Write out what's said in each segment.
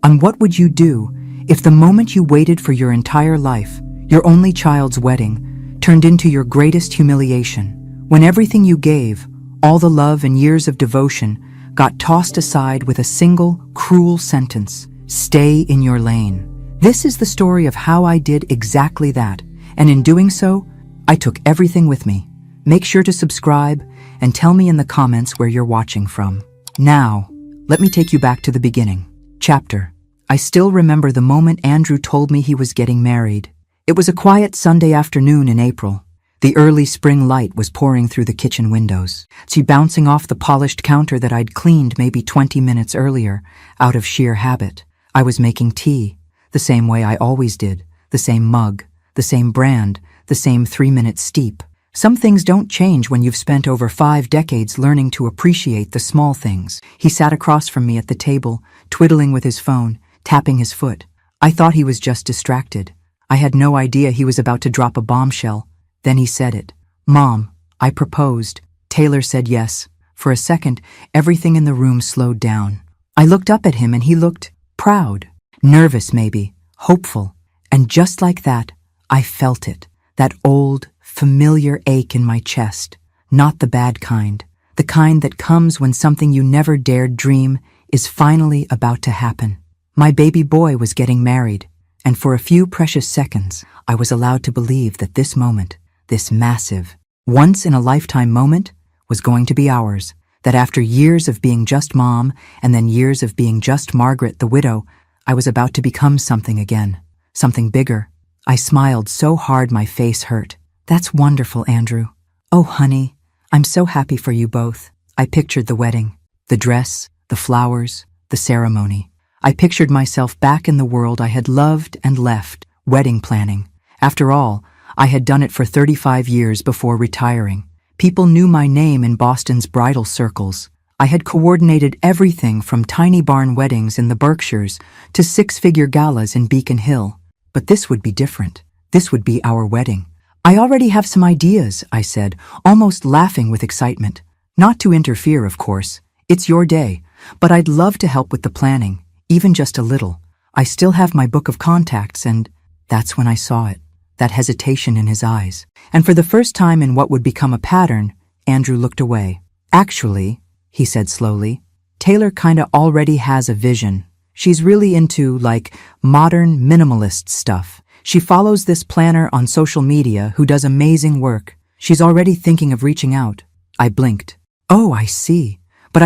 on what would you do if the moment you waited for your entire life, your only child's wedding, turned into your greatest humiliation, when everything you gave, all the love and years of devotion, got tossed aside with a single, cruel sentence: stay in your lane. This is the story of how I did exactly that, and in doing so, I took everything with me. Make sure to subscribe and tell me in the comments where you're watching from. Now, let me take you back to the beginning. Chapter. I still remember the moment Andrew told me he was getting married. It was a quiet Sunday afternoon in April. The early spring light was pouring through the kitchen windows, bouncing off the polished counter that I'd cleaned maybe 20 minutes earlier, out of sheer habit. I was making tea, the same way I always did, the same mug, the same brand, the same 3-minute steep. Some things don't change when you've spent over 5 decades learning to appreciate the small things. He sat across from me at the table, twiddling with his phone, tapping his foot. I thought he was just distracted. I had no idea he was about to drop a bombshell. Then he said it. "Mom, I proposed." Taylor said yes. For a second, everything in the room slowed down. I looked up at him and he looked proud, nervous maybe, hopeful. And just like that, I felt it. That old, familiar ache in my chest. Not the bad kind. The kind that comes when something you never dared dream is finally about to happen. My baby boy was getting married, and for a few precious seconds, I was allowed to believe that this moment, this massive, once-in-a-lifetime moment, was going to be ours. That after years of being just Mom, and then years of being just Margaret the widow, I was about to become something again. Something bigger. I smiled so hard my face hurt. "That's wonderful, Andrew. Oh, honey, I'm so happy for you both." I pictured the wedding, the dress, the flowers, the ceremony. I pictured myself back in the world I had loved and left, wedding planning. After all, I had done it for 35 years before retiring. People knew my name in Boston's bridal circles. I had coordinated everything from tiny barn weddings in the Berkshires to 6-figure galas in Beacon Hill. But this would be different. This would be our wedding. "I already have some ideas," I said, almost laughing with excitement. "Not to interfere, of course. It's your day, but I'd love to help with the planning, even just a little. I still have my book of contacts," and that's when I saw it, that hesitation in his eyes. And for the first time in what would become a pattern, Andrew looked away. "Actually," he said slowly, "Taylor kinda already has a vision. She's really into, like, modern minimalist stuff. She follows this planner on social media who does amazing work. She's already thinking of reaching out." I blinked. "Oh, I see. But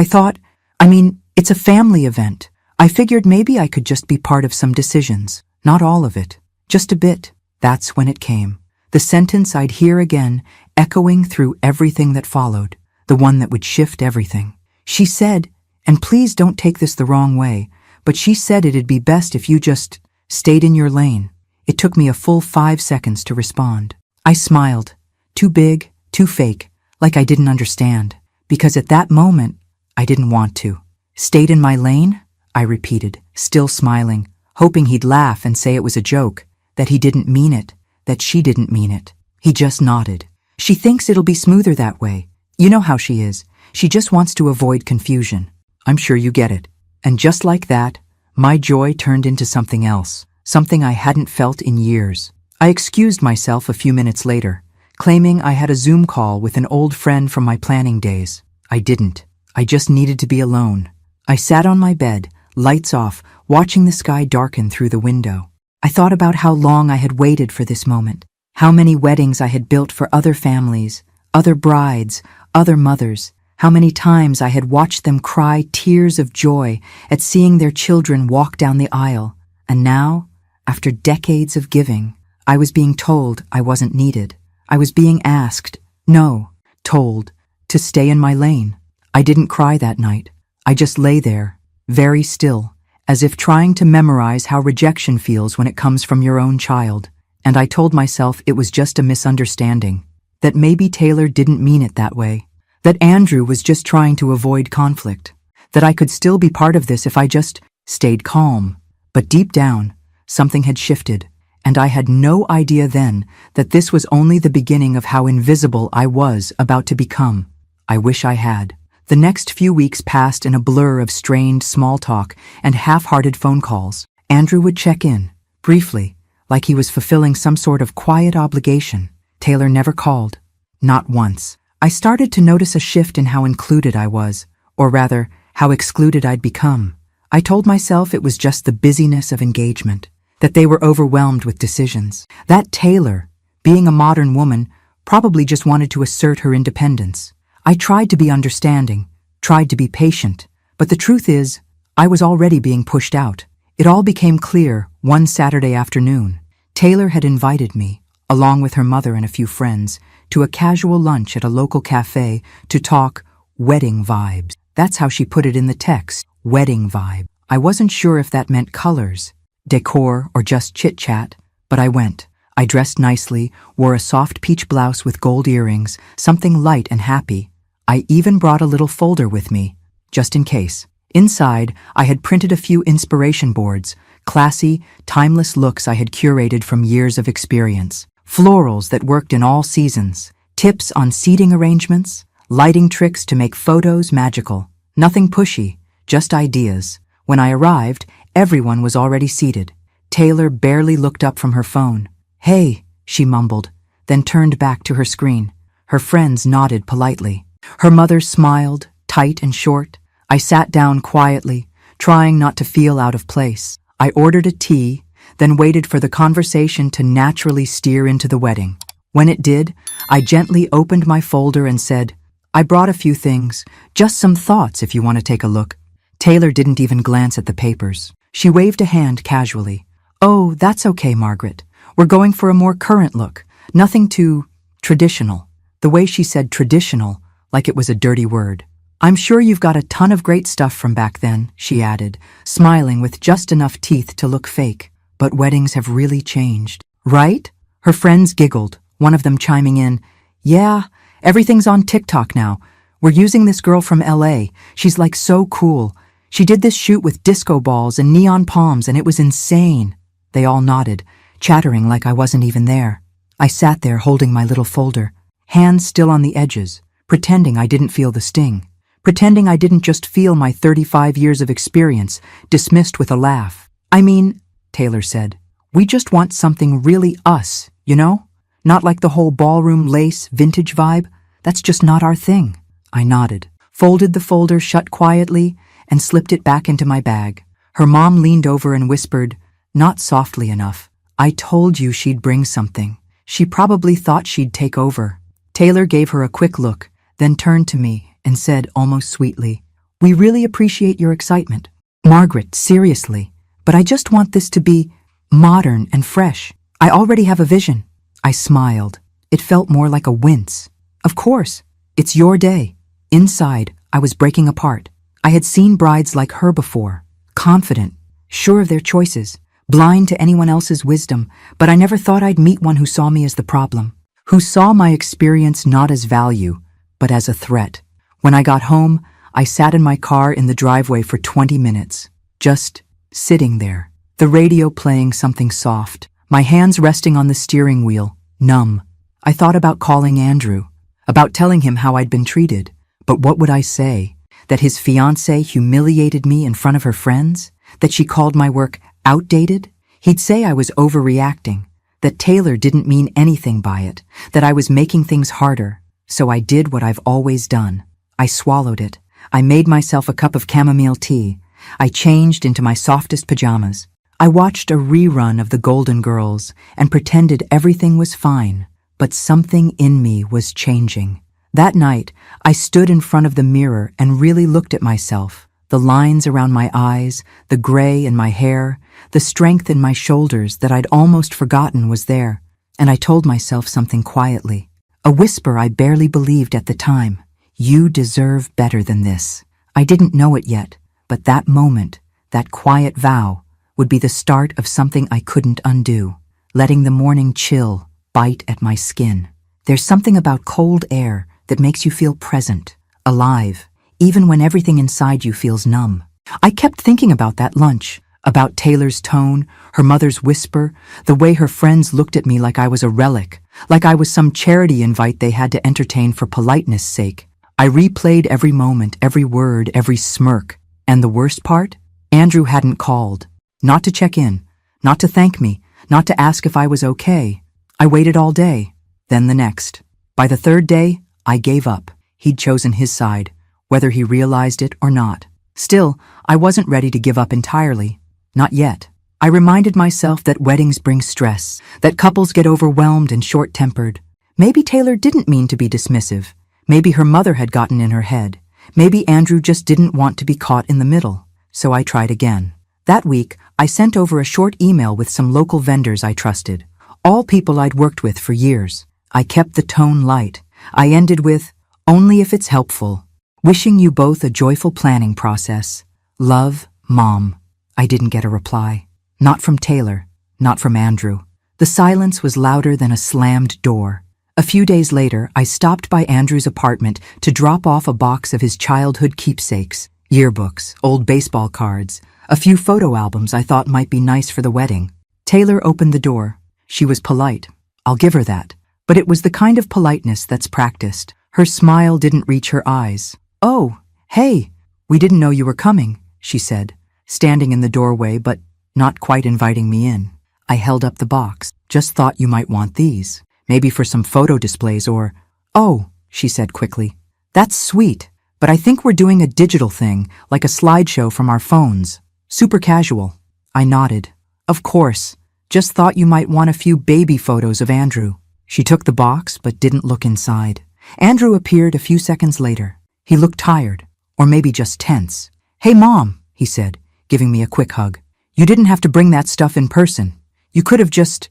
it's a family event. I figured maybe I could just be part of some decisions. Not all of it. Just a bit." That's when it came. The sentence I'd hear again, echoing through everything that followed. The one that would shift everything. She said, and please don't take this the wrong way, but she said it'd be best if you just stayed in your lane. It took me a full 5 seconds to respond. I smiled. Too big, too fake, like I didn't understand. Because at that moment, I didn't want to. "Stayed in my lane?" I repeated, still smiling, hoping he'd laugh and say it was a joke, that he didn't mean it, that she didn't mean it. He just nodded. "She thinks it'll be smoother that way. You know how she is. She just wants to avoid confusion. I'm sure you get it." And just like that, my joy turned into something else. Something I hadn't felt in years. I excused myself a few minutes later, claiming I had a Zoom call with an old friend from my planning days. I didn't. I just needed to be alone. I sat on my bed, lights off, watching the sky darken through the window. I thought about how long I had waited for this moment, how many weddings I had built for other families, other brides, other mothers, how many times I had watched them cry tears of joy at seeing their children walk down the aisle, and now, after decades of giving, I was being told I wasn't needed. I was being asked, no, told, to stay in my lane. I didn't cry that night. I just lay there, very still, as if trying to memorize how rejection feels when it comes from your own child. And I told myself it was just a misunderstanding, that maybe Taylor didn't mean it that way, that Andrew was just trying to avoid conflict, that I could still be part of this if I just stayed calm. But deep down, something had shifted, and I had no idea then that this was only the beginning of how invisible I was about to become. I wish I had. The next few weeks passed in a blur of strained small talk and half-hearted phone calls. Andrew would check in, briefly, like he was fulfilling some sort of quiet obligation. Taylor never called. Not once. I started to notice a shift in how included I was, or rather, how excluded I'd become. I told myself it was just the busyness of engagement, that they were overwhelmed with decisions. That Taylor, being a modern woman, probably just wanted to assert her independence. I tried to be understanding, tried to be patient, but the truth is, I was already being pushed out. It all became clear one Saturday afternoon. Taylor had invited me, along with her mother and a few friends, to a casual lunch at a local cafe to talk wedding vibes. That's how she put it in the text, wedding vibe. I wasn't sure if that meant colors, decor, or just chit-chat, but I went. I dressed nicely, wore a soft peach blouse with gold earrings, something light and happy. I even brought a little folder with me, just in case. Inside, I had printed a few inspiration boards, classy, timeless looks I had curated from years of experience. Florals that worked in all seasons, tips on seating arrangements, lighting tricks to make photos magical. Nothing pushy, just ideas. When I arrived, everyone was already seated. Taylor barely looked up from her phone. "Hey," she mumbled, then turned back to her screen. Her friends nodded politely. Her mother smiled, tight and short. I sat down quietly, trying not to feel out of place. I ordered a tea, then waited for the conversation to naturally steer into the wedding. When it did, I gently opened my folder and said, "I brought a few things, just some thoughts if you want to take a look." Taylor didn't even glance at the papers. She waved a hand casually. "Oh, that's okay, Margaret. We're going for a more current look, nothing too traditional." The way she said traditional, like it was a dirty word. "I'm sure you've got a ton of great stuff from back then," she added, smiling with just enough teeth to look fake. "But weddings have really changed, right?" Her friends giggled, one of them chiming in, "Yeah, everything's on TikTok now. We're using this girl from LA. She's like so cool. She did this shoot with disco balls and neon palms and it was insane." They all nodded, chattering like I wasn't even there. I sat there holding my little folder, hands still on the edges, pretending I didn't feel the sting. Pretending I didn't just feel my 35 years of experience dismissed with a laugh. "I mean," Taylor said, "we just want something really us, you know? Not like the whole ballroom lace vintage vibe. That's just not our thing." I nodded, folded the folder shut quietly, and slipped it back into my bag. Her mom leaned over and whispered, not softly enough, "I told you she'd bring something. She probably thought she'd take over." Taylor gave her a quick look, then turned to me and said almost sweetly, "We really appreciate your excitement. Margaret, seriously, but I just want this to be modern and fresh. I already have a vision." I smiled. It felt more like a wince. "Of course, it's your day." Inside, I was breaking apart. I had seen brides like her before, confident, sure of their choices, blind to anyone else's wisdom, but I never thought I'd meet one who saw me as the problem, who saw my experience not as value, but as a threat. When I got home, I sat in my car in the driveway for 20 minutes, just sitting there, the radio playing something soft, my hands resting on the steering wheel, numb. I thought about calling Andrew, about telling him how I'd been treated, but what would I say? That his fiancée humiliated me in front of her friends? That she called my work outdated? He'd say I was overreacting, that Taylor didn't mean anything by it, that I was making things harder. So I did what I've always done. I swallowed it. I made myself a cup of chamomile tea. I changed into my softest pajamas. I watched a rerun of The Golden Girls and pretended everything was fine, but something in me was changing. That night, I stood in front of the mirror and really looked at myself. The lines around my eyes, the gray in my hair, the strength in my shoulders that I'd almost forgotten was there. And I told myself something quietly. A whisper I barely believed at the time. "You deserve better than this." I didn't know it yet, but that moment, that quiet vow, would be the start of something I couldn't undo, letting the morning chill bite at my skin. There's something about cold air that makes you feel present, alive, even when everything inside you feels numb. I kept thinking about that lunch, about Taylor's tone, her mother's whisper, the way her friends looked at me like I was a relic, like I was some charity invite they had to entertain for politeness' sake. I replayed every moment, every word, every smirk. And the worst part? Andrew hadn't called. Not to check in, not to thank me, not to ask if I was okay. I waited all day, then the next. By the third day, I gave up. He'd chosen his side, whether he realized it or not. Still, I wasn't ready to give up entirely. Not yet. I reminded myself that weddings bring stress, that couples get overwhelmed and short-tempered. Maybe Taylor didn't mean to be dismissive. Maybe her mother had gotten in her head. Maybe Andrew just didn't want to be caught in the middle. So I tried again. That week, I sent over a short email with some local vendors I trusted, all people I'd worked with for years. I kept the tone light. I ended with, "Only if it's helpful. Wishing you both a joyful planning process. Love, Mom." I didn't get a reply. Not from Taylor, not from Andrew. The silence was louder than a slammed door. A few days later, I stopped by Andrew's apartment to drop off a box of his childhood keepsakes, yearbooks, old baseball cards, a few photo albums I thought might be nice for the wedding. Taylor opened the door. She was polite. I'll give her that. But it was the kind of politeness that's practiced. Her smile didn't reach her eyes. "Oh, hey, we didn't know you were coming," she said, standing in the doorway but not quite inviting me in. I held up the box. "Just thought you might want these. Maybe for some photo displays or—" "Oh," she said quickly. "That's sweet, but I think we're doing a digital thing, like a slideshow from our phones. Super casual." I nodded. "Of course. Just thought you might want a few baby photos of Andrew." She took the box but didn't look inside. Andrew appeared a few seconds later. He looked tired, or maybe just tense. "Hey, Mom," he said, giving me a quick hug. "You didn't have to bring that stuff in person. You could have just,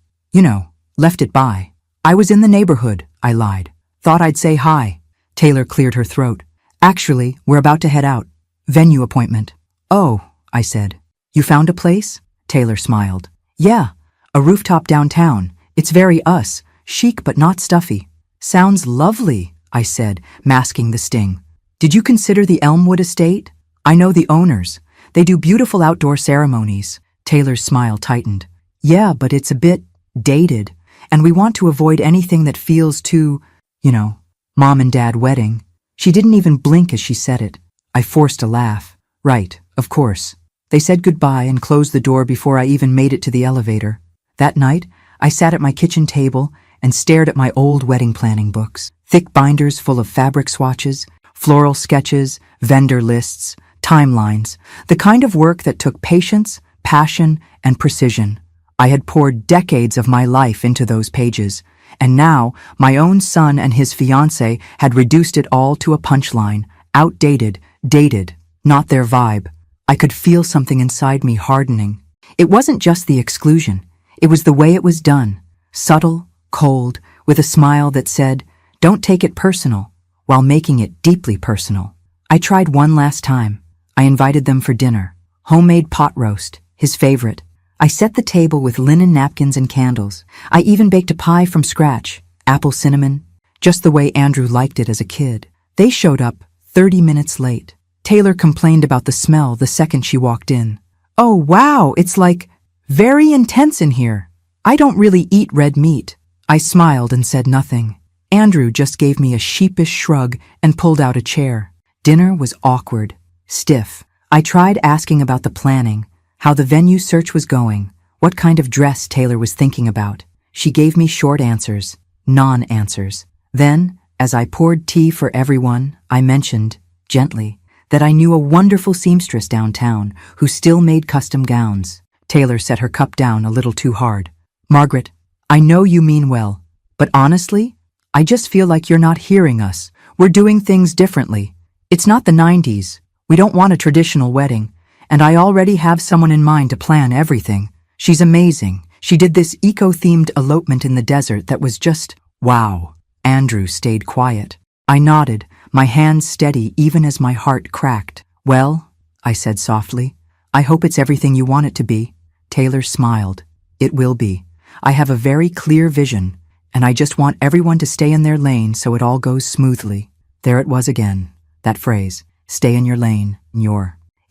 left it by." "I was in the neighborhood," I lied. "Thought I'd say hi." Taylor cleared her throat. "Actually, we're about to head out. Venue appointment." "Oh," I said. "You found a place?" Taylor smiled. "Yeah, a rooftop downtown. It's very us, chic but not stuffy." "Sounds lovely," I said, masking the sting. "Did you consider the Elmwood estate? I know the owners. They do beautiful outdoor ceremonies." Taylor's smile tightened. "Yeah, but it's a bit dated, and we want to avoid anything that feels too, Mom and Dad wedding." She didn't even blink as she said it. I forced a laugh. "Right, of course." They said goodbye and closed the door before I even made it to the elevator. That night, I sat at my kitchen table and stared at my old wedding planning books, thick binders full of fabric swatches, floral sketches, vendor lists, timelines, the kind of work that took patience, passion, and precision. I had poured decades of my life into those pages, and now my own son and his fiancée had reduced it all to a punchline, outdated, dated, not their vibe. I could feel something inside me hardening. It wasn't just the exclusion. It was the way it was done, subtle, cold, with a smile that said, "Don't take it personal," while making it deeply personal. I tried one last time. I invited them for dinner. Homemade pot roast, his favorite. I set the table with linen napkins and candles. I even baked a pie from scratch, apple cinnamon, just the way Andrew liked it as a kid. They showed up 30 minutes late. Taylor complained about the smell the second she walked in. "Oh, wow, it's very intense in here. I don't really eat red meat." I smiled and said nothing. Andrew just gave me a sheepish shrug and pulled out a chair. Dinner was awkward, stiff. I tried asking about the planning, how the venue search was going, what kind of dress Taylor was thinking about. She gave me short answers, non-answers. Then, as I poured tea for everyone, I mentioned, gently, that I knew a wonderful seamstress downtown who still made custom gowns. Taylor set her cup down a little too hard. "Margaret, I know you mean well, but honestly, I just feel like you're not hearing us. We're doing things differently. It's not the 90s. We don't want a traditional wedding, and I already have someone in mind to plan everything. She's amazing. She did this eco-themed elopement in the desert that was just, wow." Andrew stayed quiet. I nodded, my hands steady even as my heart cracked. "Well," I said softly, "I hope it's everything you want it to be." Taylor smiled. "It will be. I have a very clear vision, and I just want everyone to stay in their lane so it all goes smoothly." There it was again, that phrase, stay in your lane,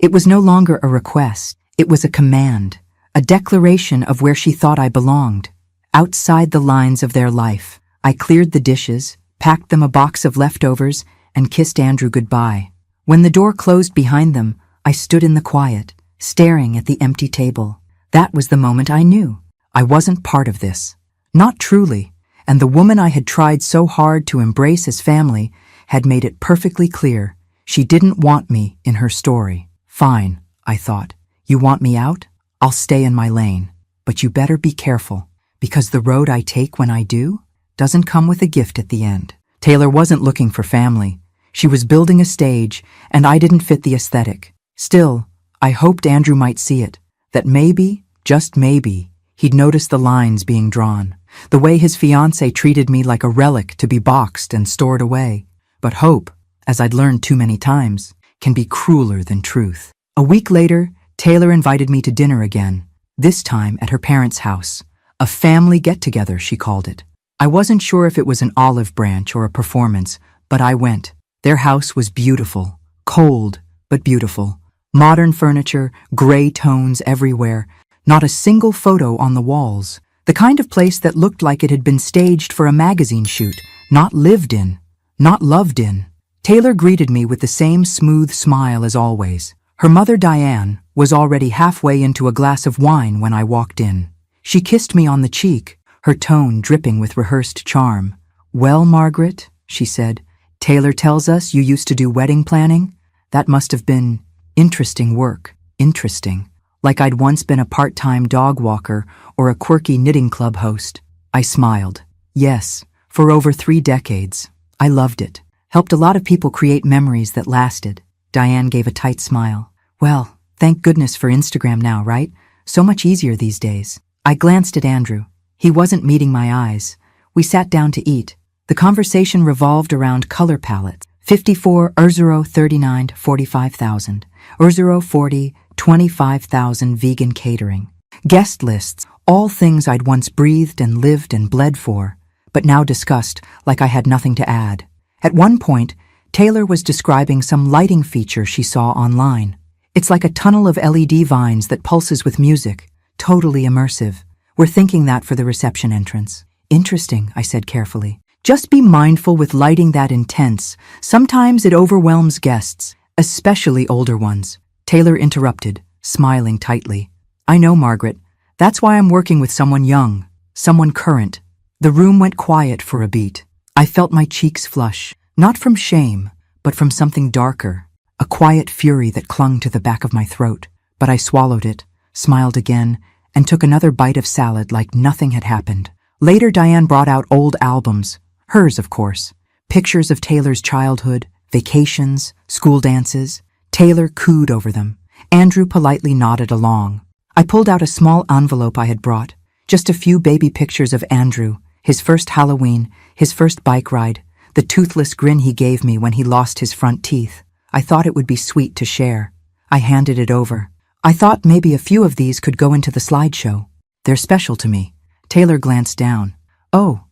It was no longer a request. It was a command, a declaration of where she thought I belonged, outside the lines of their life. I cleared the dishes, packed them a box of leftovers, and kissed Andrew goodbye. When the door closed behind them, I stood in the quiet, staring at the empty table. That was the moment I knew. I wasn't part of this. Not truly, and the woman I had tried so hard to embrace as family had made it perfectly clear she didn't want me in her story. Fine, I thought. You want me out? I'll stay in my lane. But you better be careful, because the road I take when I do doesn't come with a gift at the end. Taylor wasn't looking for family. She was building a stage, and I didn't fit the aesthetic. Still, I hoped Andrew might see it, that maybe, just maybe, he'd notice the lines being drawn, the way his fiancée treated me like a relic to be boxed and stored away. But hope, as I'd learned too many times, can be crueler than truth. A week later, Taylor invited me to dinner again, this time at her parents' house. A family get-together, she called it. I wasn't sure if it was an olive branch or a performance, but I went. Their house was beautiful, cold, but beautiful. Modern furniture, gray tones everywhere, not a single photo on the walls. The kind of place that looked like it had been staged for a magazine shoot, not lived in, not loved in. Taylor greeted me with the same smooth smile as always. Her mother, Diane, was already halfway into a glass of wine when I walked in. She kissed me on the cheek, her tone dripping with rehearsed charm. "Well, Margaret," she said, "Taylor tells us you used to do wedding planning. That must have been interesting work. Interesting. Like I'd once been a part-time dog walker or a quirky knitting club host." I smiled. "Yes, for over 3 decades. I loved it. Helped a lot of people create memories that lasted." Diane gave a tight smile. "Well, thank goodness for Instagram now, right? So much easier these days." I glanced at Andrew. He wasn't meeting my eyes. We sat down to eat. The conversation revolved around color palettes. 54, 39, 45,000. 40, 25,000 vegan catering. Guest lists, all things I'd once breathed and lived and bled for, but now discussed like I had nothing to add. At one point, Taylor was describing some lighting feature she saw online. It's like a tunnel of LED vines that pulses with music, totally immersive. We're thinking that for the reception entrance. "Interesting," I said carefully. "Just be mindful with lighting that intense. Sometimes it overwhelms guests, especially older ones." Taylor interrupted, smiling tightly. "I know, Margaret. That's why I'm working with someone young, someone current." The room went quiet for a beat. I felt my cheeks flush, not from shame, but from something darker, a quiet fury that clung to the back of my throat. But I swallowed it, smiled again, and took another bite of salad like nothing had happened. Later, Diane brought out old albums, hers of course, pictures of Taylor's childhood, vacations, school dances. Taylor cooed over them. Andrew politely nodded along. I pulled out a small envelope I had brought, just a few baby pictures of Andrew, his first Halloween, his first bike ride, the toothless grin he gave me when he lost his front teeth. I thought it would be sweet to share. I handed it over. "I thought maybe a few of these could go into the slideshow. They're special to me." Taylor glanced down. "Oh,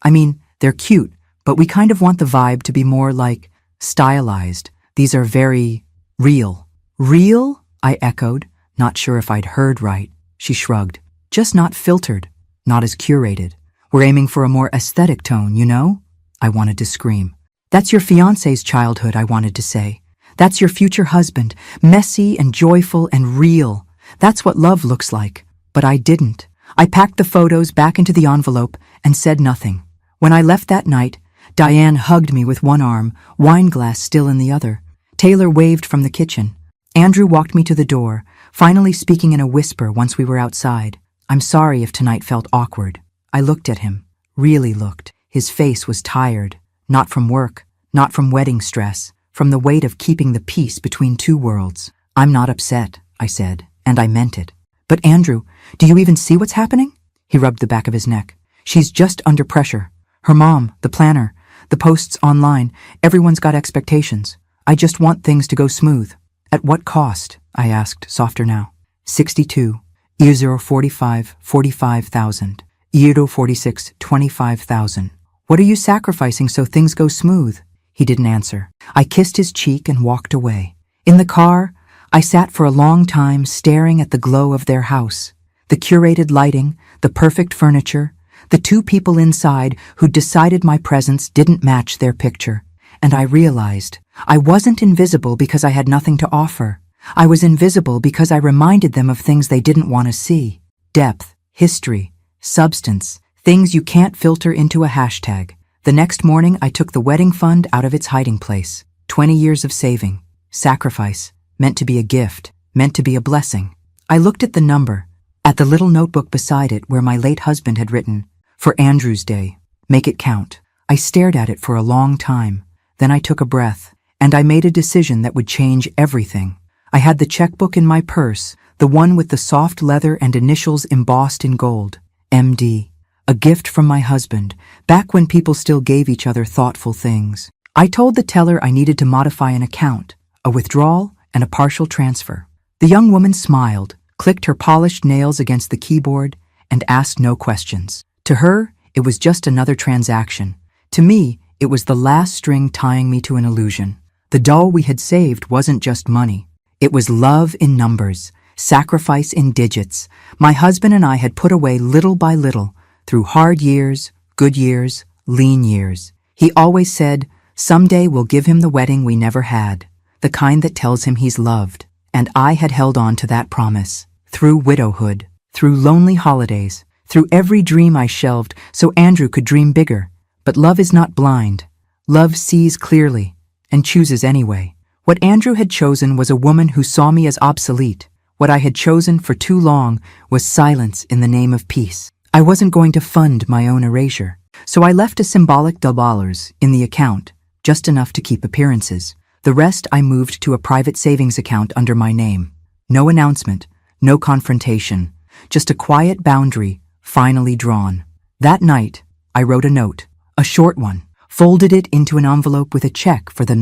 I mean, they're cute, but we kind of want the vibe to be more like stylized. These are very real." "Real?" I echoed, not sure if I'd heard right. She shrugged. "Just not filtered, not as curated. We're aiming for a more aesthetic tone, you know?" I wanted to scream. "That's your fiancé's childhood," I wanted to say. "That's your future husband, messy and joyful and real. That's what love looks like." But I didn't. I packed the photos back into the envelope and said nothing. When I left that night, Diane hugged me with one arm, wine glass still in the other. Taylor waved from the kitchen. Andrew walked me to the door, finally speaking in a whisper once we were outside. "I'm sorry if tonight felt awkward." I looked at him, really looked. His face was tired, not from work, not from wedding stress, from the weight of keeping the peace between two worlds. "I'm not upset," I said, and I meant it. "But Andrew, do you even see what's happening?" He rubbed the back of his neck. "She's just under pressure. Her mom, the planner, the posts online, everyone's got expectations. I just want things to go smooth." "At what cost?" I asked, softer now. 62, Euro 45, 45,000, Euro 46, 25,000. "What are you sacrificing so things go smooth?" He didn't answer. I kissed his cheek and walked away. In the car, I sat for a long time staring at the glow of their house, the curated lighting, the perfect furniture, the two people inside who decided my presence didn't match their picture. And I realized I wasn't invisible because I had nothing to offer. I was invisible because I reminded them of things they didn't want to see. Depth, history, substance, things you can't filter into a hashtag. The next morning, I took the wedding fund out of its hiding place. 20 years of saving, sacrifice, meant to be a gift, meant to be a blessing. I looked at the number, at the little notebook beside it where my late husband had written, "For Andrew's Day, make it count." I stared at it for a long time. Then I took a breath, and I made a decision that would change everything. I had the checkbook in my purse, the one with the soft leather and initials embossed in gold. MD. A gift from my husband, back when people still gave each other thoughtful things. I told the teller I needed to modify an account, a withdrawal and a partial transfer. The young woman smiled, clicked her polished nails against the keyboard, and asked no questions. To her, it was just another transaction. To me, it was the last string tying me to an illusion. The doll we had saved wasn't just money. It was love in numbers, sacrifice in digits. My husband and I had put away little by little, through hard years, good years, lean years. He always said, "Someday we'll give him the wedding we never had, the kind that tells him he's loved." And I had held on to that promise, through widowhood, through lonely holidays, through every dream I shelved so Andrew could dream bigger. But love is not blind. Love sees clearly, and chooses anyway. What Andrew had chosen was a woman who saw me as obsolete. What I had chosen for too long was silence in the name of peace. I wasn't going to fund my own erasure. So I left a symbolic $2 in the account, just enough to keep appearances. The rest I moved to a private savings account under my name. No announcement, no confrontation, just a quiet boundary, finally drawn. That night, I wrote a note, a short one, folded it into an envelope with a check for the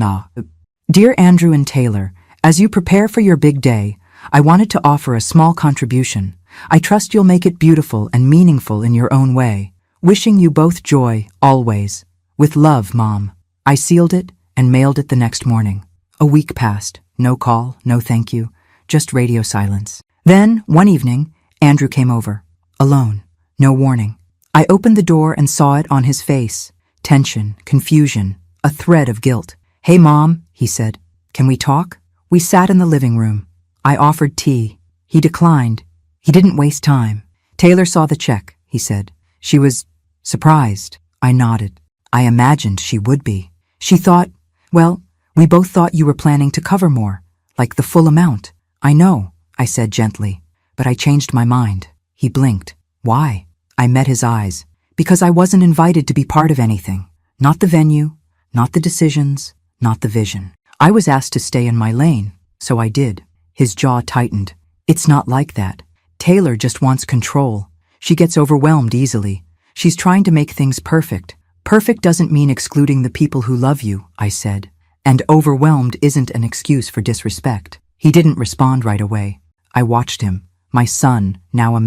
Dear Andrew and Taylor, as you prepare for your big day, I wanted to offer a small contribution. I trust you'll make it beautiful and meaningful in your own way. Wishing you both joy, always. With love, Mom. I sealed it and mailed it the next morning. A week passed. No call, no thank you, just radio silence. Then, one evening, Andrew came over. Alone. No warning. I opened the door and saw it on his face. Tension, confusion, a thread of guilt. "Hey, Mom," he said. "Can we talk?" We sat in the living room. I offered tea. He declined. He didn't waste time. "Taylor saw the check," he said. "She was surprised." I nodded. I imagined she would be. She thought, well, we both thought you were planning to cover more, like the full amount. "I know," I said gently, but I changed my mind. He blinked. "Why?" I met his eyes. "Because I wasn't invited to be part of anything. Not the venue, not the decisions, not the vision. I was asked to stay in my lane, so I did." His jaw tightened. "It's not like that. Taylor just wants control. She gets overwhelmed easily. She's trying to make things perfect. Perfect doesn't mean excluding the people who love you," I said. "And overwhelmed isn't an excuse for disrespect." He didn't respond right away. I watched him, my son, now a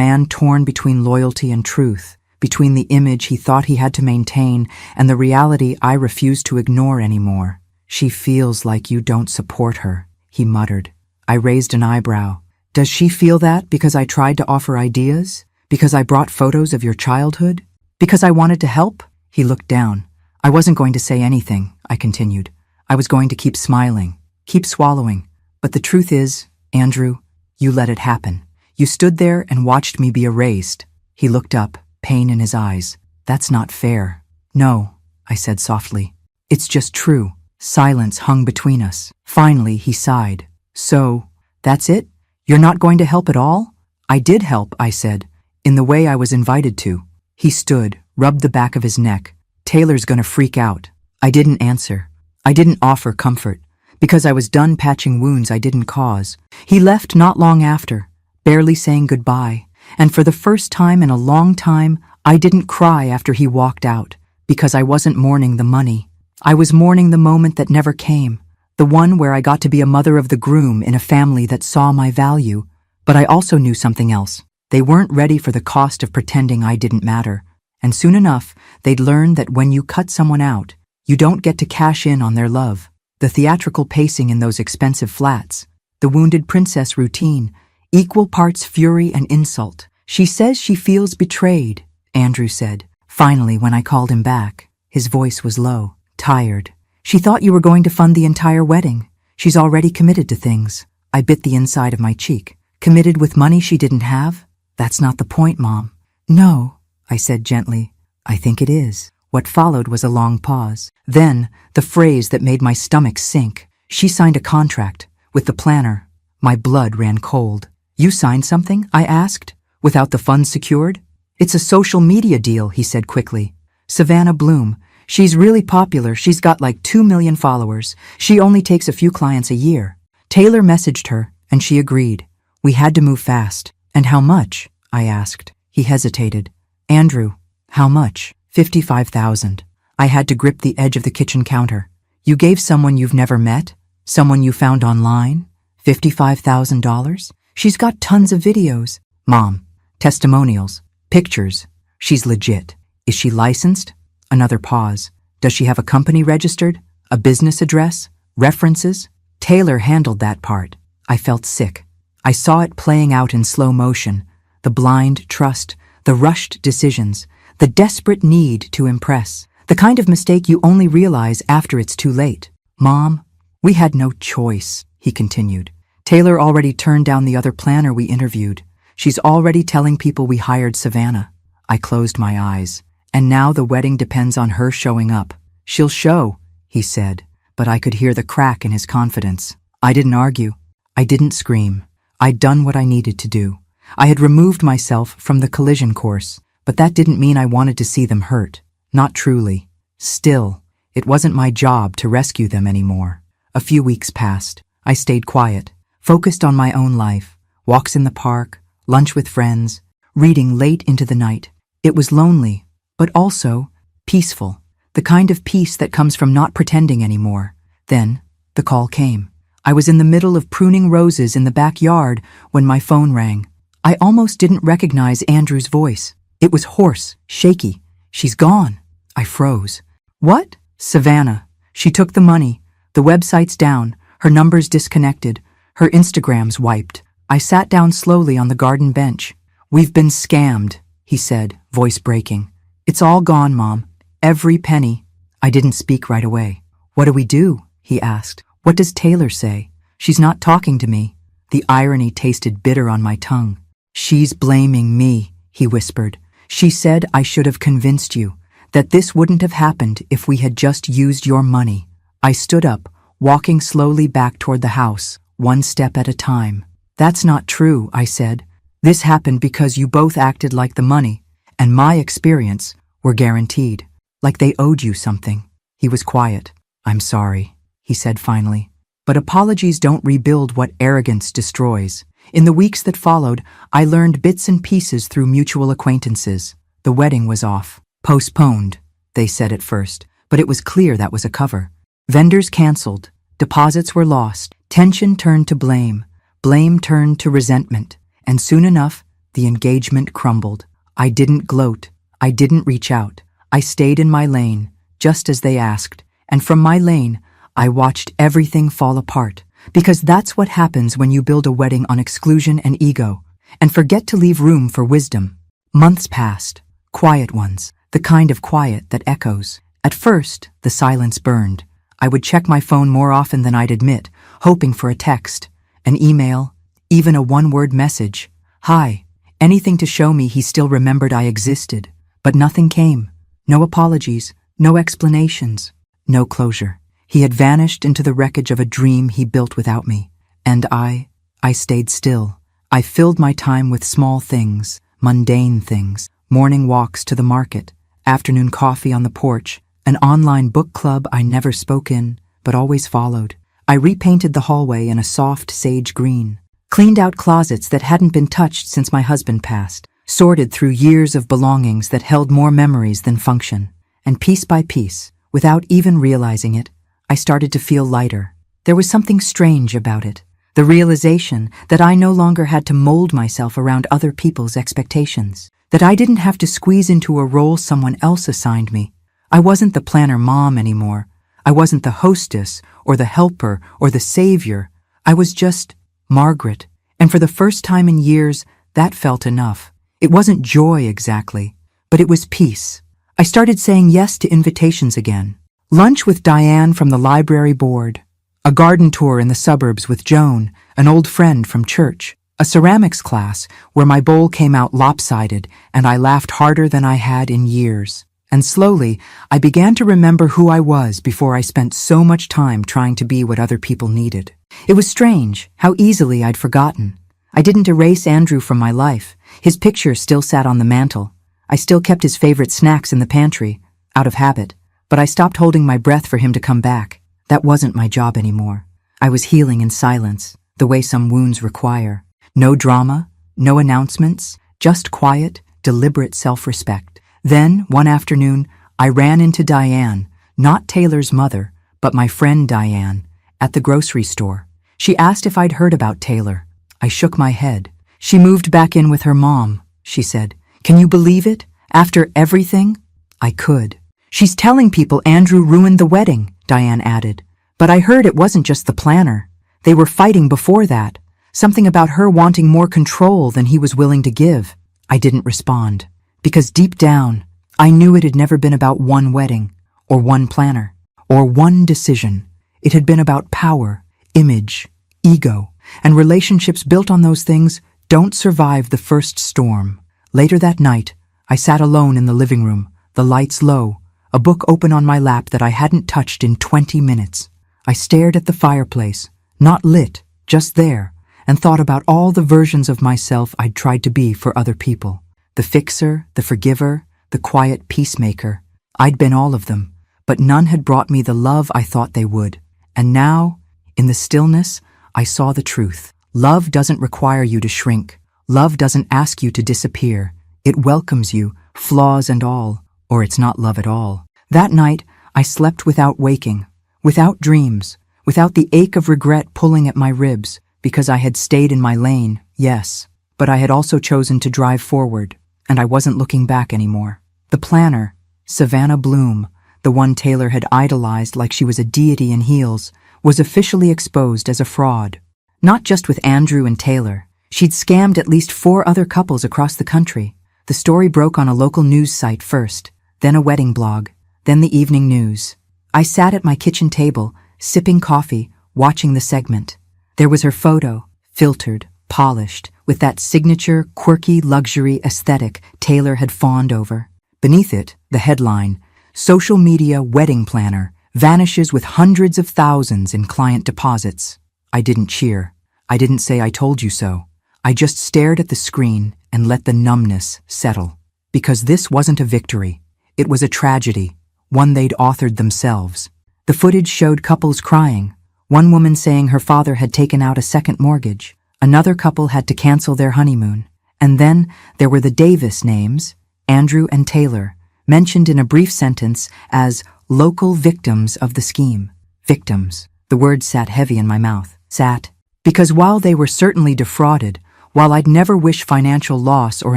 man torn between loyalty and truth, between the image he thought he had to maintain and the reality I refused to ignore anymore. "She feels like you don't support her," he muttered. I raised an eyebrow. "Does she feel that because I tried to offer ideas? Because I brought photos of your childhood? Because I wanted to help?" He looked down. "I wasn't going to say anything," I continued. "I was going to keep smiling, keep swallowing. But the truth is, Andrew, you let it happen. You stood there and watched me be erased." He looked up, pain in his eyes. "That's not fair." "No," I said softly. "It's just true." Silence hung between us. Finally, he sighed. "So, that's it? You're not going to help at all?" "I did help," I said, "in the way I was invited to." He stood, rubbed the back of his neck. "Taylor's gonna freak out." I didn't answer. I didn't offer comfort, because I was done patching wounds I didn't cause. He left not long after, barely saying goodbye, and for the first time in a long time, I didn't cry after he walked out, because I wasn't mourning the money. I was mourning the moment that never came, the one where I got to be a mother of the groom in a family that saw my value. But I also knew something else. They weren't ready for the cost of pretending I didn't matter, and soon enough, they'd learn that when you cut someone out, you don't get to cash in on their love. The theatrical pacing in those expensive flats, the wounded princess routine, equal parts fury and insult. "She says she feels betrayed," Andrew said. Finally, when I called him back, his voice was low. Tired. She thought you were going to fund the entire wedding. She's already committed to things. I bit the inside of my cheek. Committed with money she didn't have? That's not the point, Mom. No, I said gently. I think it is. What followed was a long pause. Then, the phrase that made my stomach sink. She signed a contract with the planner. My blood ran cold. You signed something? I asked. Without the funds secured? It's a social media deal, he said quickly. Savannah Bloom. She's really popular. She's got like 2 million followers. She only takes a few clients a year. Taylor messaged her, and she agreed. We had to move fast. And how much? I asked. He hesitated. Andrew, how much? 55,000. I had to grip the edge of the kitchen counter. You gave someone you've never met? Someone you found online? $55,000? She's got tons of videos. Mom, testimonials, pictures. She's legit. Is she licensed? Another pause. Does she have a company registered? A business address? References? Taylor handled that part. I felt sick. I saw it playing out in slow motion. The blind trust, the rushed decisions, the desperate need to impress. The kind of mistake you only realize after it's too late. Mom, we had no choice, he continued. Taylor already turned down the other planner we interviewed. She's already telling people we hired Savannah. I closed my eyes. And now the wedding depends on her showing up. She'll show, he said, but I could hear the crack in his confidence. I didn't argue. I didn't scream. I'd done what I needed to do. I had removed myself from the collision course, but that didn't mean I wanted to see them hurt. Not truly. Still, it wasn't my job to rescue them anymore. A few weeks passed. I stayed quiet, focused on my own life, walks in the park, lunch with friends, reading late into the night. It was lonely, but also peaceful, the kind of peace that comes from not pretending anymore. Then, the call came. I was in the middle of pruning roses in the backyard when my phone rang. I almost didn't recognize Andrew's voice. It was hoarse, shaky. She's gone. I froze. What? Savannah. She took the money. The website's down. Her numbers disconnected. Her Instagram's wiped. I sat down slowly on the garden bench. We've been scammed, he said, voice breaking. It's all gone, Mom. Every penny. I didn't speak right away. What do we do? He asked. What does Taylor say? She's not talking to me. The irony tasted bitter on my tongue. She's blaming me, he whispered. She said I should have convinced you, that this wouldn't have happened if we had just used your money. I stood up, walking slowly back toward the house, one step at a time. That's not true, I said. This happened because you both acted like the money, and my experience, were guaranteed, like they owed you something. He was quiet. I'm sorry, he said finally. But apologies don't rebuild what arrogance destroys. In the weeks that followed, I learned bits and pieces through mutual acquaintances. The wedding was off. Postponed, they said at first, but it was clear that was a cover. Vendors canceled. Deposits were lost. Tension turned to blame. Blame turned to resentment. And soon enough, the engagement crumbled. I didn't gloat. I didn't reach out. I stayed in my lane, just as they asked. And from my lane, I watched everything fall apart. Because that's what happens when you build a wedding on exclusion and ego, and forget to leave room for wisdom. Months passed. Quiet ones. The kind of quiet that echoes. At first, the silence burned. I would check my phone more often than I'd admit, hoping for a text, an email, even a one-word message. Hi. Anything to show me he still remembered I existed. But nothing came. No apologies. No explanations. No closure. He had vanished into the wreckage of a dream he built without me. And I stayed still. I filled my time with small things, mundane things, morning walks to the market, afternoon coffee on the porch, an online book club I never spoke in, but always followed. I repainted the hallway in a soft sage green, cleaned out closets that hadn't been touched since my husband passed, sorted through years of belongings that held more memories than function. And piece by piece, without even realizing it, I started to feel lighter. There was something strange about it. The realization that I no longer had to mold myself around other people's expectations. That I didn't have to squeeze into a role someone else assigned me. I wasn't the planner mom anymore. I wasn't the hostess, or the helper, or the savior. I was just Margaret. And for the first time in years, that felt enough. It wasn't joy exactly, but it was peace. I started saying yes to invitations again. Lunch with Diane from the library board. A garden tour in the suburbs with Joan, an old friend from church. A ceramics class where my bowl came out lopsided and I laughed harder than I had in years. And slowly, I began to remember who I was before I spent so much time trying to be what other people needed. It was strange how easily I'd forgotten. I didn't erase Andrew from my life. His picture still sat on the mantel. I still kept his favorite snacks in the pantry, out of habit. But I stopped holding my breath for him to come back. That wasn't my job anymore. I was healing in silence, the way some wounds require. No drama, no announcements, just quiet, deliberate self-respect. Then, one afternoon, I ran into Diane, not Taylor's mother, but my friend Diane, at the grocery store. She asked if I'd heard about Taylor. I shook my head. She moved back in with her mom, she said. Can you believe it? After everything? I could. She's telling people Andrew ruined the wedding, Diane added. But I heard it wasn't just the planner. They were fighting before that. Something about her wanting more control than he was willing to give. I didn't respond. Because deep down, I knew it had never been about one wedding, or one planner, or one decision. It had been about power, image, ego, and relationships built on those things don't survive the first storm. Later that night, I sat alone in the living room, the lights low, a book open on my lap that I hadn't touched in 20 minutes. I stared at the fireplace, not lit, just there, and thought about all the versions of myself I'd tried to be for other people. The fixer, the forgiver, the quiet peacemaker. I'd been all of them, but none had brought me the love I thought they would. And now, in the stillness, I saw the truth. Love doesn't require you to shrink. Love doesn't ask you to disappear. It welcomes you, flaws and all, or it's not love at all. That night, I slept without waking, without dreams, without the ache of regret pulling at my ribs, because I had stayed in my lane, yes, but I had also chosen to drive forward, and I wasn't looking back anymore. The planner, Savannah Bloom, the one Taylor had idolized like she was a deity in heels, was officially exposed as a fraud. Not just with Andrew and Taylor. She'd scammed at least 4 other couples across the country. The story broke on a local news site first, then a wedding blog, then the evening news. I sat at my kitchen table, sipping coffee, watching the segment. There was her photo, filtered, polished, with that signature, quirky luxury aesthetic Taylor had fawned over. Beneath it, the headline, "Social Media Wedding Planner Vanishes with Hundreds of Thousands in Client Deposits." I didn't cheer. I didn't say I told you so. I just stared at the screen and let the numbness settle. Because this wasn't a victory. It was a tragedy, one they'd authored themselves. The footage showed couples crying. One woman saying her father had taken out a second mortgage. Another couple had to cancel their honeymoon. And then there were the Davis names, Andrew and Taylor, mentioned in a brief sentence as local victims of the scheme. Victims. The word sat heavy in my mouth. Sat. Because while they were certainly defrauded, while I'd never wish financial loss or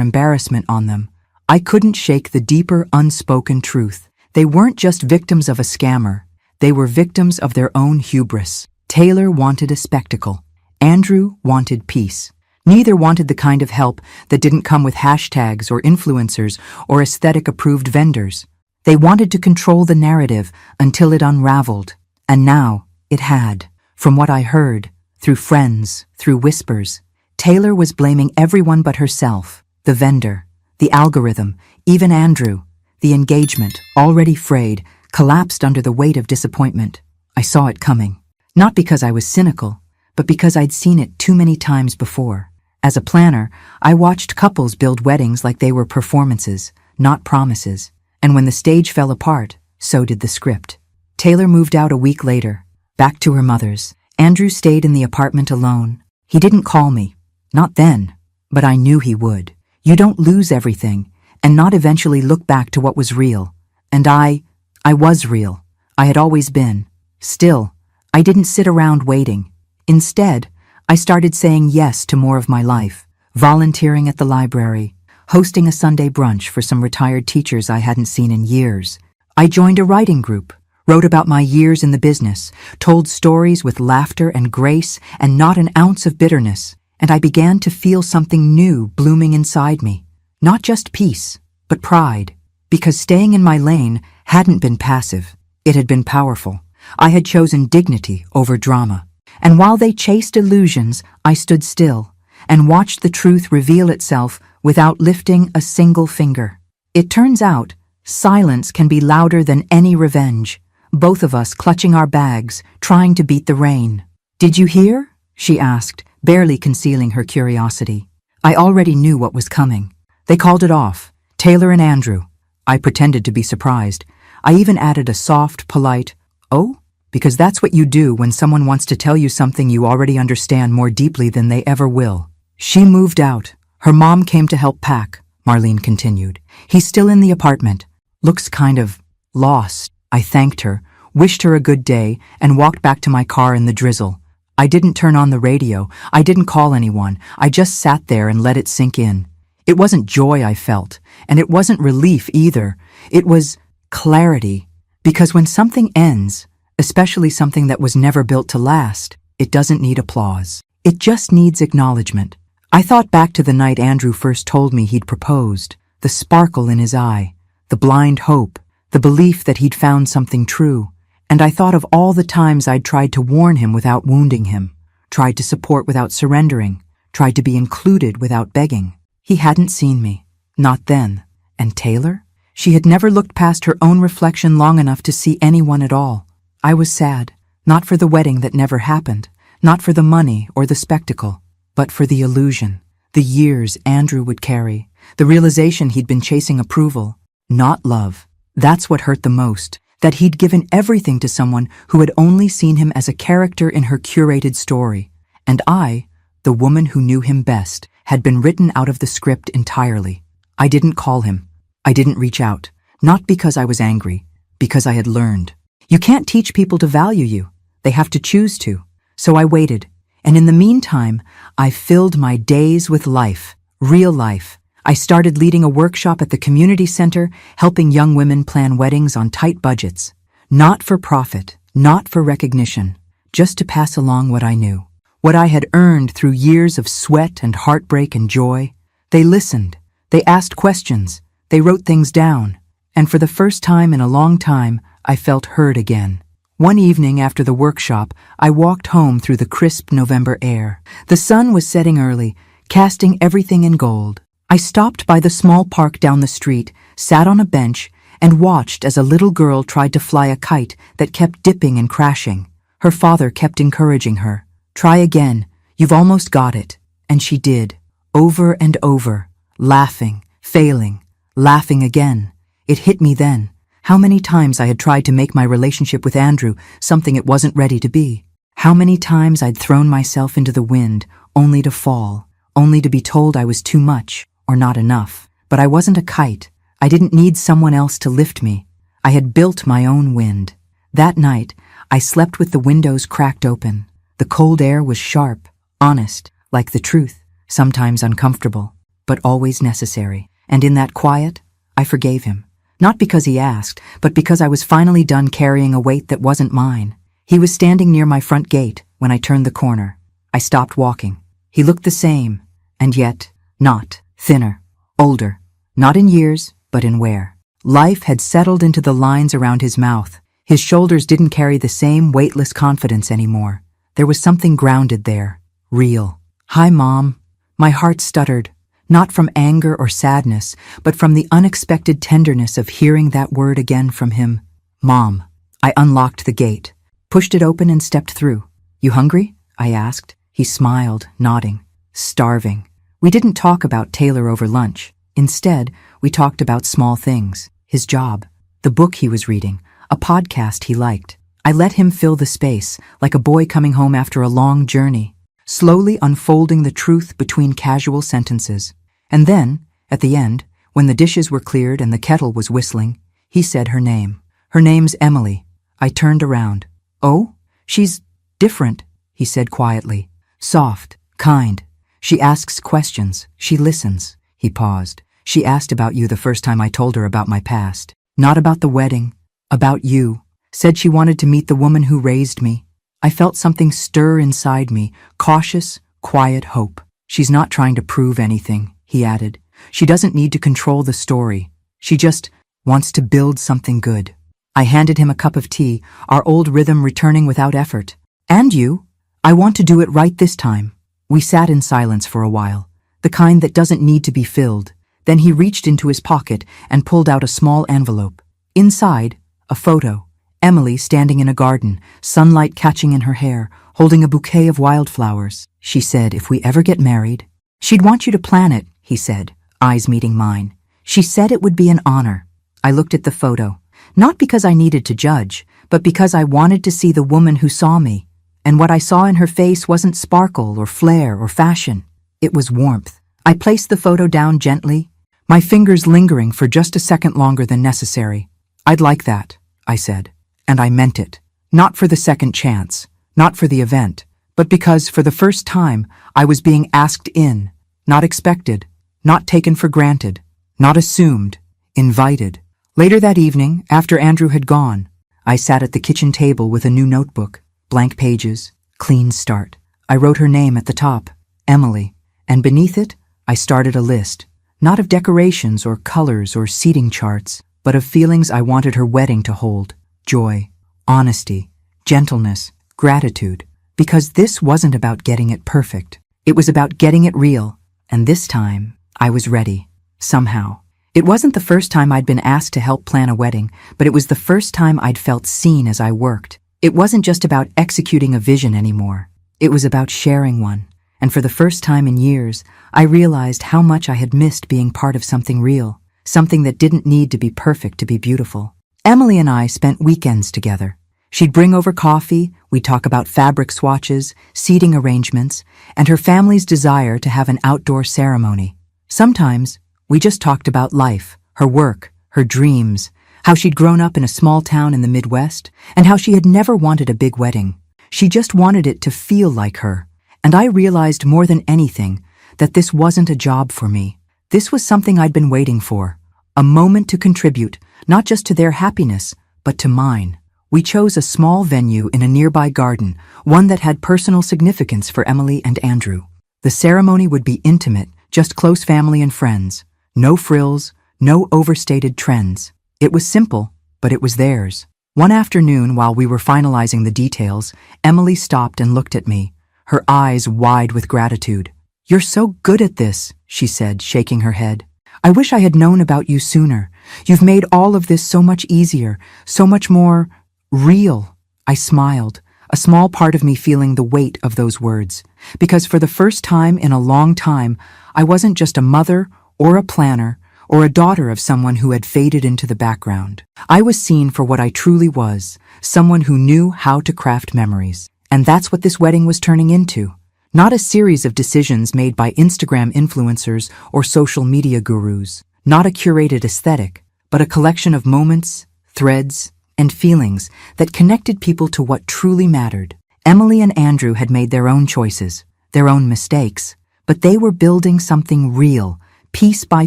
embarrassment on them, I couldn't shake the deeper unspoken truth. They weren't just victims of a scammer. They were victims of their own hubris. Taylor wanted a spectacle. Andrew wanted peace. Neither wanted the kind of help that didn't come with hashtags or influencers or aesthetic-approved vendors. They wanted to control the narrative until it unraveled. And now, it had. From what I heard, through friends, through whispers, Taylor was blaming everyone but herself, the vendor, the algorithm, even Andrew. The engagement, already frayed, collapsed under the weight of disappointment. I saw it coming. Not because I was cynical, but because I'd seen it too many times before. As a planner, I watched couples build weddings like they were performances, not promises. And when the stage fell apart, so did the script. Taylor moved out a week later, back to her mother's. Andrew stayed in the apartment alone. He didn't call me. Not then, but I knew he would. You don't lose everything, and not eventually look back to what was real. And I was real. I had always been. Still, I didn't sit around waiting. Instead, I started saying yes to more of my life, volunteering at the library, hosting a Sunday brunch for some retired teachers I hadn't seen in years. I joined a writing group, wrote about my years in the business, told stories with laughter and grace and not an ounce of bitterness, and I began to feel something new blooming inside me. Not just peace, but pride, because staying in my lane hadn't been passive. It had been powerful. I had chosen dignity over drama. And while they chased illusions, I stood still and watched the truth reveal itself without lifting a single finger. It turns out, silence can be louder than any revenge, both of us clutching our bags, trying to beat the rain. "Did you hear?" she asked, barely concealing her curiosity. I already knew what was coming. They called it off, Taylor and Andrew. I pretended to be surprised. I even added a soft, polite, "Oh?" because that's what you do when someone wants to tell you something you already understand more deeply than they ever will. "She moved out. Her mom came to help pack," Marlene continued. "He's still in the apartment. Looks kind of lost." I thanked her, wished her a good day, and walked back to my car in the drizzle. I didn't turn on the radio. I didn't call anyone. I just sat there and let it sink in. It wasn't joy I felt, and it wasn't relief either. It was clarity. Because when something ends, especially something that was never built to last, it doesn't need applause. It just needs acknowledgement. I thought back to the night Andrew first told me he'd proposed, the sparkle in his eye, the blind hope, the belief that he'd found something true. And I thought of all the times I'd tried to warn him without wounding him, tried to support without surrendering, tried to be included without begging. He hadn't seen me. Not then. And Taylor? She had never looked past her own reflection long enough to see anyone at all. I was sad, not for the wedding that never happened, not for the money or the spectacle, but for the illusion, the years Andrew would carry, the realization he'd been chasing approval, not love. That's what hurt the most, that he'd given everything to someone who had only seen him as a character in her curated story. And I, the woman who knew him best, had been written out of the script entirely. I didn't call him. I didn't reach out. Not because I was angry, because I had learned. You can't teach people to value you. They have to choose to. So I waited. And in the meantime, I filled my days with life, real life. I started leading a workshop at the community center, helping young women plan weddings on tight budgets. Not for profit, not for recognition, just to pass along what I knew. What I had earned through years of sweat and heartbreak and joy. They listened. They asked questions. They wrote things down. And for the first time in a long time, I felt heard again. One evening after the workshop, I walked home through the crisp November air. The sun was setting early, casting everything in gold. I stopped by the small park down the street, sat on a bench, and watched as a little girl tried to fly a kite that kept dipping and crashing. Her father kept encouraging her. "Try again. You've almost got it." And she did. Over and over. Laughing, failing, laughing again. It hit me then. How many times I had tried to make my relationship with Andrew something it wasn't ready to be. How many times I'd thrown myself into the wind, only to fall, only to be told I was too much or not enough. But I wasn't a kite. I didn't need someone else to lift me. I had built my own wind. That night, I slept with the windows cracked open. The cold air was sharp, honest, like the truth, sometimes uncomfortable, but always necessary. And in that quiet, I forgave him. Not because he asked, but because I was finally done carrying a weight that wasn't mine. He was standing near my front gate when I turned the corner. I stopped walking. He looked the same, and yet not. Thinner, older, not in years, but in wear. Life had settled into the lines around his mouth. His shoulders didn't carry the same weightless confidence anymore. There was something grounded there, real. "Hi, Mom." My heart stuttered. Not from anger or sadness, but from the unexpected tenderness of hearing that word again from him. "Mom." I unlocked the gate, pushed it open and stepped through. "You hungry?" I asked. He smiled, nodding. "Starving." We didn't talk about Taylor over lunch. Instead, we talked about small things. His job, the book he was reading, a podcast he liked. I let him fill the space, like a boy coming home after a long journey, slowly unfolding the truth between casual sentences. And then, at the end, when the dishes were cleared and the kettle was whistling, he said her name. "Her name's Emily." I turned around. "Oh, she's different," he said quietly. "Soft, kind. She asks questions. She listens." He paused. "She asked about you the first time I told her about my past. Not about the wedding. About you. Said she wanted to meet the woman who raised me." I felt something stir inside me, cautious, quiet hope. "She's not trying to prove anything," he added. "She doesn't need to control the story. She just wants to build something good." I handed him a cup of tea, our old rhythm returning without effort. And you? I want to do it right this time. We sat in silence for a while, the kind that doesn't need to be filled. Then he reached into his pocket and pulled out a small envelope. Inside, a photo. Emily standing in a garden, sunlight catching in her hair, holding a bouquet of wildflowers. She said, if we ever get married, she'd want you to plan it, he said, eyes meeting mine. She said it would be an honor. I looked at the photo, not because I needed to judge, but because I wanted to see the woman who saw me. And what I saw in her face wasn't sparkle or flair or fashion. It was warmth. I placed the photo down gently, my fingers lingering for just a second longer than necessary. I'd like that, I said. And I meant it. Not for the second chance, not for the event, but because for the first time I was being asked in, not expected, not taken for granted, not assumed, invited. Later that evening, after Andrew had gone, I sat at the kitchen table with a new notebook, blank pages, clean start. I wrote her name at the top, Emily, and beneath it, I started a list, not of decorations or colors or seating charts, but of feelings I wanted her wedding to hold. Joy, honesty, gentleness, gratitude. Because this wasn't about getting it perfect. It was about getting it real. And this time, I was ready. Somehow. It wasn't the first time I'd been asked to help plan a wedding, but it was the first time I'd felt seen as I worked. It wasn't just about executing a vision anymore. It was about sharing one. And for the first time in years, I realized how much I had missed being part of something real, something that didn't need to be perfect to be beautiful. Emily and I spent weekends together. She'd bring over coffee, we'd talk about fabric swatches, seating arrangements, and her family's desire to have an outdoor ceremony. Sometimes, we just talked about life, her work, her dreams, how she'd grown up in a small town in the Midwest, and how she had never wanted a big wedding. She just wanted it to feel like her. And I realized more than anything that this wasn't a job for me. This was something I'd been waiting for. A moment to contribute, not just to their happiness, but to mine. We chose a small venue in a nearby garden, one that had personal significance for Emily and Andrew. The ceremony would be intimate, just close family and friends. No frills, no overstated trends. It was simple, but it was theirs. One afternoon, while we were finalizing the details, Emily stopped and looked at me, her eyes wide with gratitude. "You're so good at this," she said, shaking her head. "I wish I had known about you sooner. You've made all of this so much easier, so much more real." I smiled, a small part of me feeling the weight of those words, because for the first time in a long time, I wasn't just a mother or a planner or a daughter of someone who had faded into the background. I was seen for what I truly was, someone who knew how to craft memories. And that's what this wedding was turning into. Not a series of decisions made by Instagram influencers or social media gurus. Not a curated aesthetic, but a collection of moments, threads, and feelings that connected people to what truly mattered. Emily and Andrew had made their own choices, their own mistakes, but they were building something real, piece by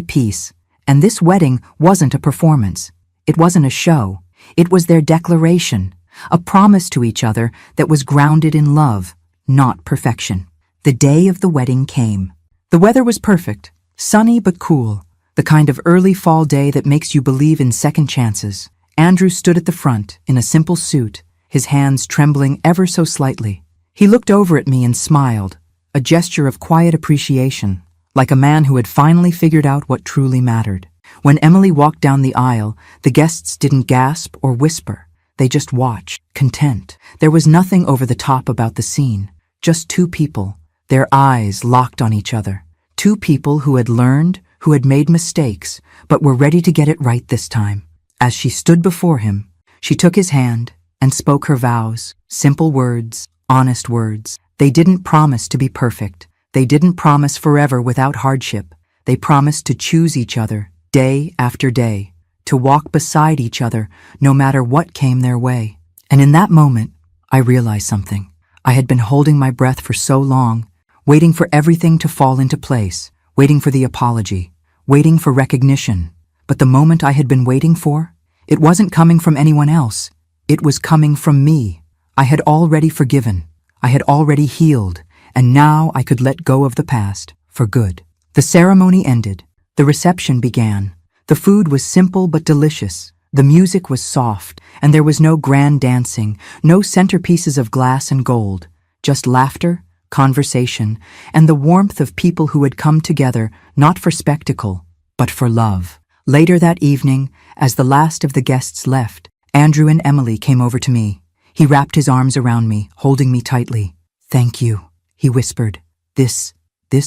piece. And this wedding wasn't a performance. It wasn't a show. It was their declaration, a promise to each other that was grounded in love, not perfection. The day of the wedding came. The weather was perfect, sunny but cool, the kind of early fall day that makes you believe in second chances. Andrew stood at the front in a simple suit, his hands trembling ever so slightly. He looked over at me and smiled, a gesture of quiet appreciation, like a man who had finally figured out what truly mattered. When Emily walked down the aisle, the guests didn't gasp or whisper. They just watched, content. There was nothing over the top about the scene. Just two people, their eyes locked on each other. Two people who had learned, who had made mistakes, but were ready to get it right this time. As she stood before him, she took his hand and spoke her vows. Simple words, honest words. They didn't promise to be perfect. They didn't promise forever without hardship. They promised to choose each other, day after day, to walk beside each other no matter what came their way. And in that moment, I realized something. I had been holding my breath for so long, waiting for everything to fall into place, waiting for the apology, waiting for recognition. But the moment I had been waiting for, it wasn't coming from anyone else. It was coming from me. I had already forgiven. I had already healed. And now I could let go of the past, for good. The ceremony ended. The reception began. The food was simple but delicious. The music was soft, and there was no grand dancing, no centerpieces of glass and gold, just laughter, conversation, and the warmth of people who had come together not for spectacle, but for love. Later that evening, as the last of the guests left, Andrew and Emily came over to me. He wrapped his arms around me, holding me tightly. "Thank you," he whispered. This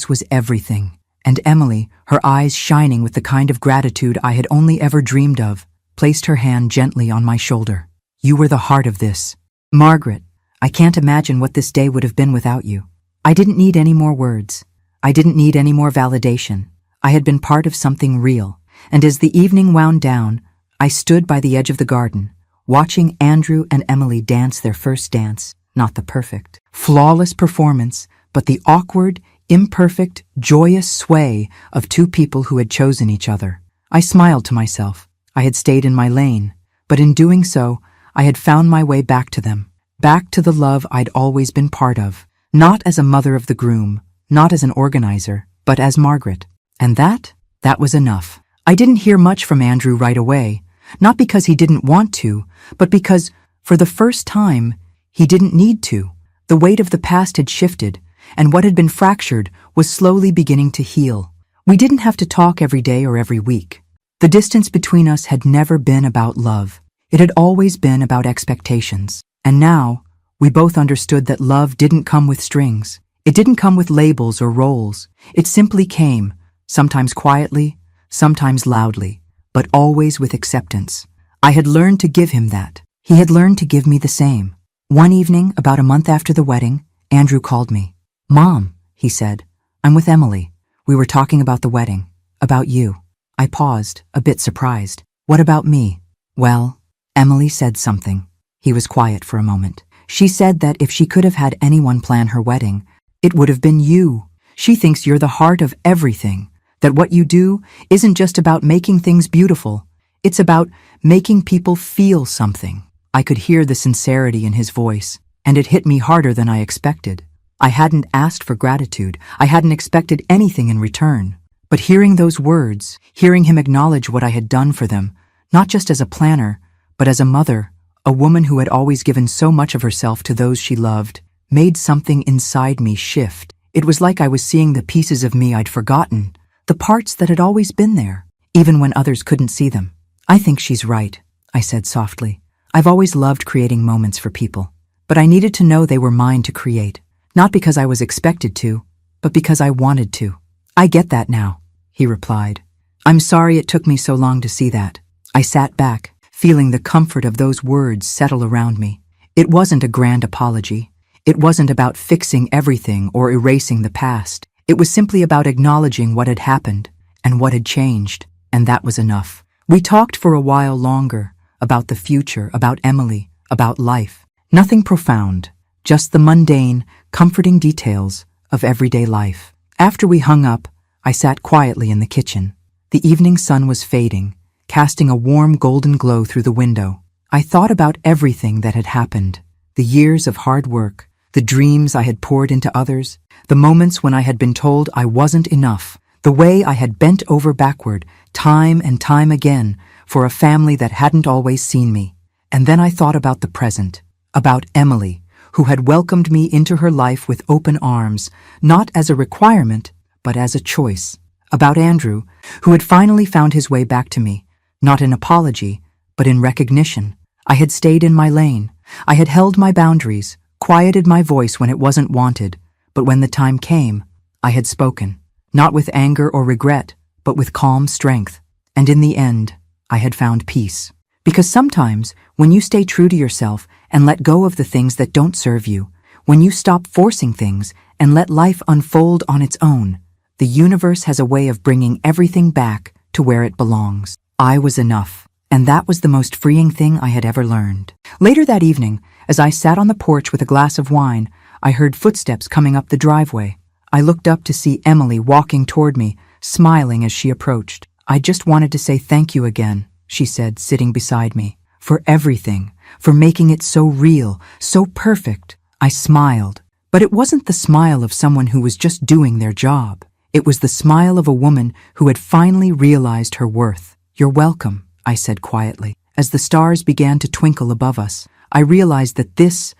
was everything." And Emily, her eyes shining with the kind of gratitude I had only ever dreamed of, placed her hand gently on my shoulder. "You were the heart of this. Margaret, I can't imagine what this day would have been without you." I didn't need any more words. I didn't need any more validation. I had been part of something real, and as the evening wound down, I stood by the edge of the garden, watching Andrew and Emily dance their first dance, not the perfect, flawless performance, but the awkward, imperfect, joyous sway of two people who had chosen each other. I smiled to myself. I had stayed in my lane, but in doing so, I had found my way back to them, back to the love I'd always been part of, not as a mother of the groom, not as an organizer, but as Margaret. And that was enough. I didn't hear much from Andrew right away, not because he didn't want to, but because, for the first time, he didn't need to. The weight of the past had shifted, and what had been fractured was slowly beginning to heal. We didn't have to talk every day or every week. The distance between us had never been about love. It had always been about expectations. And now, we both understood that love didn't come with strings. It didn't come with labels or roles. It simply came, sometimes quietly, sometimes loudly, but always with acceptance. I had learned to give him that. He had learned to give me the same. One evening, about a month after the wedding, Andrew called me. "Mom," he said, "I'm with Emily. We were talking about the wedding, about you." I paused, a bit surprised. "What about me?" "Well," Emily said something. He was quiet for a moment. "She said that if she could have had anyone plan her wedding, it would have been you. She thinks you're the heart of everything, that what you do isn't just about making things beautiful. It's about making people feel something." I could hear the sincerity in his voice, and it hit me harder than I expected. I hadn't asked for gratitude. I hadn't expected anything in return. But hearing those words, hearing him acknowledge what I had done for them, not just as a planner, but as a mother, a woman who had always given so much of herself to those she loved, made something inside me shift. It was like I was seeing the pieces of me I'd forgotten, the parts that had always been there, even when others couldn't see them. "I think she's right," I said softly. "I've always loved creating moments for people, but I needed to know they were mine to create. Not because I was expected to, but because I wanted to." "I get that now," he replied. "I'm sorry it took me so long to see that." I sat back, feeling the comfort of those words settle around me. It wasn't a grand apology. It wasn't about fixing everything or erasing the past. It was simply about acknowledging what had happened and what had changed, and that was enough. We talked for a while longer, about the future, about Emily, about life. Nothing profound, just the mundane, comforting details of everyday life. After we hung up, I sat quietly in the kitchen. The evening sun was fading, casting a warm golden glow through the window. I thought about everything that had happened, the years of hard work, the dreams I had poured into others, the moments when I had been told I wasn't enough, the way I had bent over backward, time and time again, for a family that hadn't always seen me. And then I thought about the present, about Emily, who had welcomed me into her life with open arms, not as a requirement, but as a choice. About Andrew, who had finally found his way back to me, not in apology, but in recognition. I had stayed in my lane. I had held my boundaries, quieted my voice when it wasn't wanted, but when the time came, I had spoken, not with anger or regret, but with calm strength. And in the end, I had found peace. Because sometimes, when you stay true to yourself and let go of the things that don't serve you, when you stop forcing things and let life unfold on its own, the universe has a way of bringing everything back to where it belongs. I was enough, and that was the most freeing thing I had ever learned. Later that evening, as I sat on the porch with a glass of wine, I heard footsteps coming up the driveway. I looked up to see Emily walking toward me, smiling as she approached. "I just wanted to say thank you again," she said, sitting beside me, "for everything, for making it so real, so perfect." I smiled, but it wasn't the smile of someone who was just doing their job. It was the smile of a woman who had finally realized her worth. "You're welcome," I said quietly. as the stars began to twinkle above us, I realized that this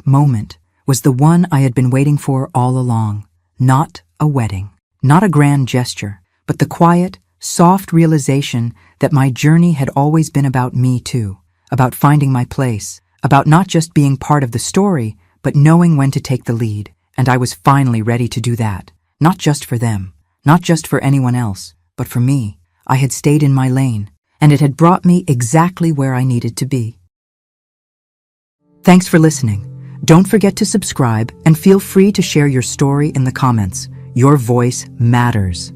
moment was the one I had been waiting for all along. Not a wedding, not a grand gesture, but the quiet, soft realization that my journey had always been about me too, about finding my place, about not just being part of the story, but knowing when to take the lead. And I was finally ready to do that, not just for them, not just for anyone else, but for me. I had stayed in my lane, and it had brought me exactly where I needed to be. Thanks for listening. Don't forget to subscribe and feel free to share your story in the comments. Your voice matters.